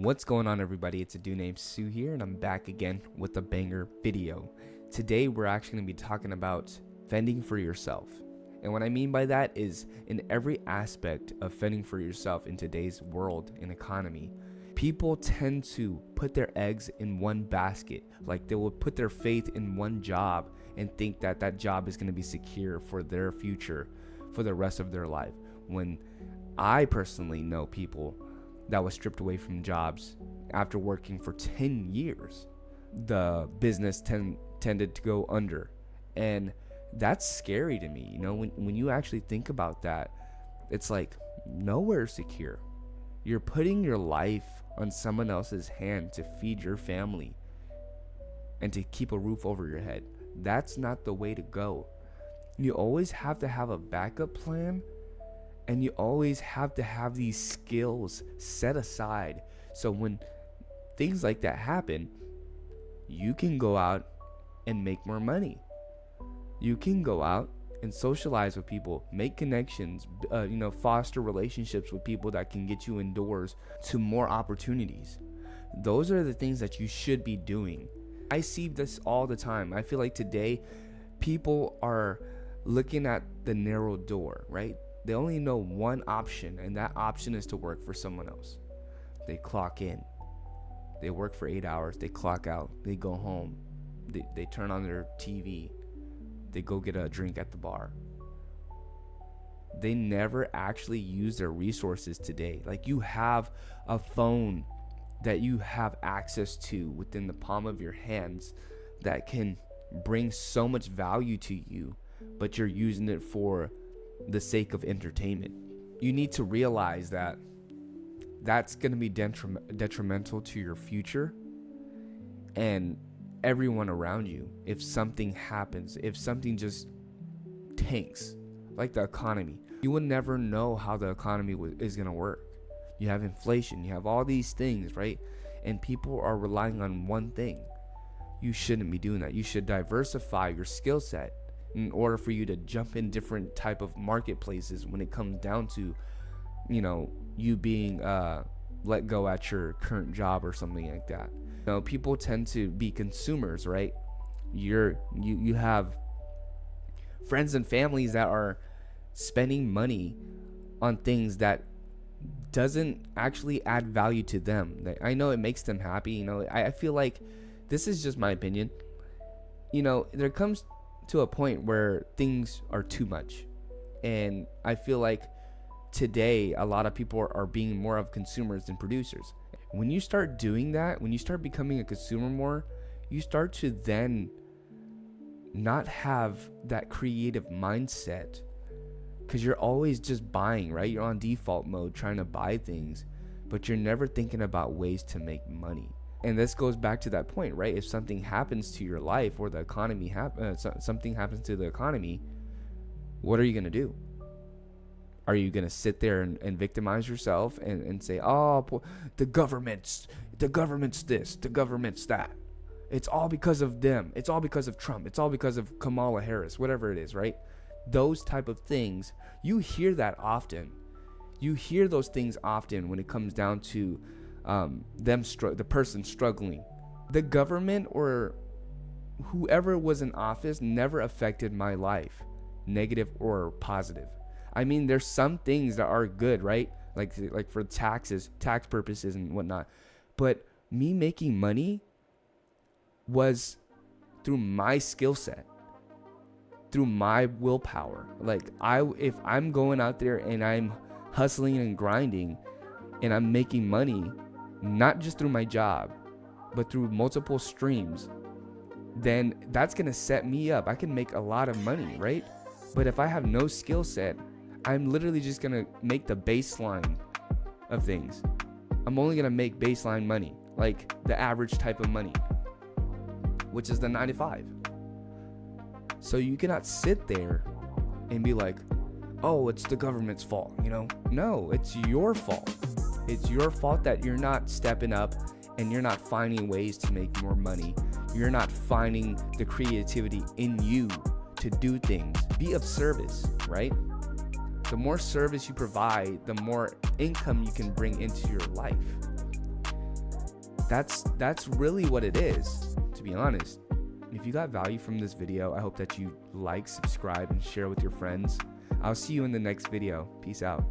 What's going on, everybody? It's a dude named Sue here, and I'm back again with a banger video. Today we're actually going to be talking about fending for yourself. And what I mean by that is in every aspect of fending for yourself in today's world and economy, people tend to put their eggs in one basket. Like they will put their faith in one job and think that that job is going to be secure for their future for the rest of their life. When I personally know people that was stripped away from jobs after working for 10 years. The business tended to go under. And that's scary to me. You know, when you actually think about that, it's like nowhere secure. You're putting your life on someone else's hand to feed your family and to keep a roof over your head. That's not the way to go. You always have to have a backup plan. And you always have to have these skills set aside. So when things like that happen, you can go out and make more money. You can go out and socialize with people, make connections, foster relationships with people that can get you indoors to more opportunities. Those are the things that you should be doing. I see this all the time. I feel like today people are looking at the narrow door, right? They only know one option, and that option is to work for someone else. They clock in. They work for 8 hours. They clock out. They go home. They turn on their TV. They go get a drink at the bar. They never actually use their resources today. Like, you have a phone that you have access to within the palm of your hands that can bring so much value to you, but you're using it for the sake of entertainment. You need to realize that that's going to be detrimental to your future and everyone around you. If something happens, if something just tanks, like the economy, you will never know how the economy is going to work. You have inflation, you have all these things, right? And people are relying on one thing. You shouldn't be doing that. You should diversify your skill set in order for you to jump in different type of marketplaces when it comes down to, you being let go at your current job or something like that. People tend to be consumers, right? You have friends and families that are spending money on things that doesn't actually add value to them. I know it makes them happy. I feel like, this is just my opinion, there comes to a point where things are too much. And I feel like today a lot of people are being more of consumers than producers. When you start doing that, when you start becoming a consumer more, you start to then not have that creative mindset, because you're always just buying, right? You're on default mode trying to buy things, but you're never thinking about ways to make money. And this goes back to that point, right? If something happens to your life or the economy, something happens to the economy, what are you going to do? Are you going to sit there and victimize yourself and say, oh, the government's this, the government's that. It's all because of them. It's all because of Trump. It's all because of Kamala Harris, whatever it is, right? Those type of things, you hear that often. You hear those things often when it comes down to the person struggling. The government or whoever was in office never affected my life, negative or positive. I mean, there's some things that are good, right? Like for tax purposes and whatnot. But me making money was through my skill set, through my willpower. If I'm going out there and I'm hustling and grinding and I'm making money, not just through my job, but through multiple streams, then that's going to set me up. I can make a lot of money, right? But if I have no skill set, I'm literally just going to make the baseline of things. I'm only going to make baseline money, like the average type of money, which is the 9 to 5. So you cannot sit there and be like, oh, it's the government's fault, No, it's your fault. It's your fault that you're not stepping up and you're not finding ways to make more money. You're not finding the creativity in you to do things. Be of service, right? The more service you provide, the more income you can bring into your life. That's really what it is, to be honest. If you got value from this video, I hope that you like, subscribe, and share with your friends. I'll see you in the next video. Peace out.